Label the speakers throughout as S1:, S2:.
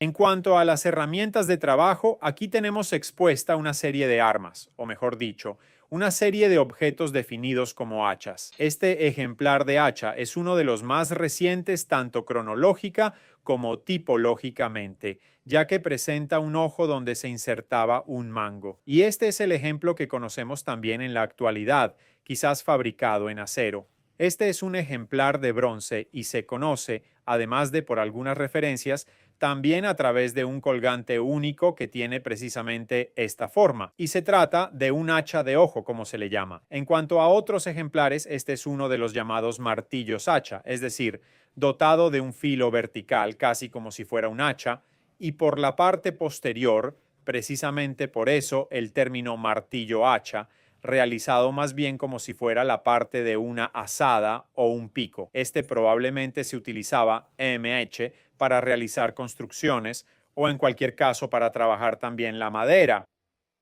S1: En cuanto a las herramientas de trabajo, aquí tenemos expuesta una serie de armas, o mejor dicho, una serie de objetos definidos como hachas. Este ejemplar de hacha es uno de los más recientes tanto cronológica como tipológicamente, ya que presenta un ojo donde se insertaba un mango. Y este es el ejemplo que conocemos también en la actualidad, quizás fabricado en acero. Este es un ejemplar de bronce y se conoce, además de por algunas referencias, también a través de un colgante único que tiene precisamente esta forma, y se trata de un hacha de ojo, como se le llama. En cuanto a otros ejemplares, este es uno de los llamados martillos hacha, es decir, dotado de un filo vertical, casi como si fuera un hacha, y por la parte posterior, precisamente por eso el término martillo hacha, realizado más bien como si fuera la parte de una azada o un pico. Este probablemente se utilizaba MH para realizar construcciones o en cualquier caso para trabajar también la madera.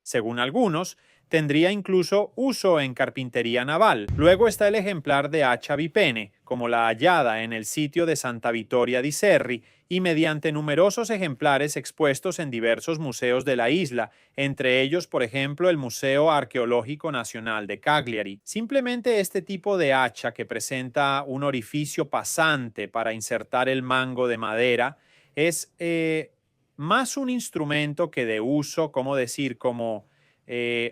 S1: Según algunos, tendría incluso uso en carpintería naval. Luego está el ejemplar de hacha bipene, como la hallada en el sitio de Santa Vittoria di Serri, y mediante numerosos ejemplares expuestos en diversos museos de la isla, entre ellos, por ejemplo, el Museo Arqueológico Nacional de Cagliari. Simplemente este tipo de hacha que presenta un orificio pasante para insertar el mango de madera es más un instrumento que de uso, como decir, como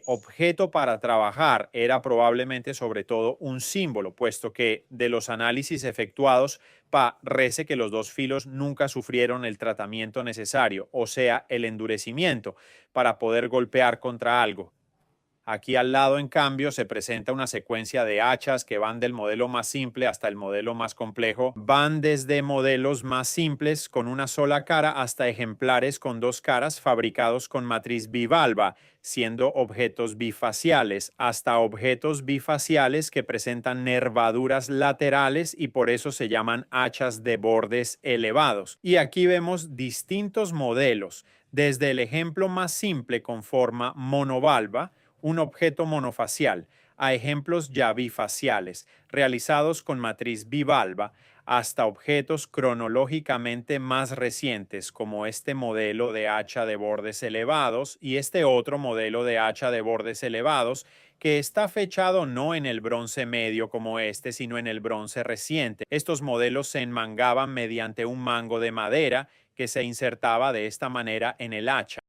S1: objeto para trabajar, era probablemente sobre todo un símbolo, puesto que de los análisis efectuados parece que los dos filos nunca sufrieron el tratamiento necesario, o sea, el endurecimiento, para poder golpear contra algo. Aquí al lado, en cambio, se presenta una secuencia de hachas que van del modelo más simple hasta el modelo más complejo. Van desde modelos más simples con una sola cara hasta ejemplares con dos caras fabricados con matriz bivalva, siendo objetos bifaciales, hasta objetos bifaciales que presentan nervaduras laterales y por eso se llaman hachas de bordes elevados. Y aquí vemos distintos modelos, desde el ejemplo más simple con forma monovalva, un objeto monofacial, a ejemplos ya bifaciales, realizados con matriz bivalva, hasta objetos cronológicamente más recientes, como este modelo de hacha de bordes elevados y este otro modelo de hacha de bordes elevados, que está fechado no en el bronce medio como este, sino en el bronce reciente. Estos modelos se enmangaban mediante un mango de madera que se insertaba de esta manera en el hacha.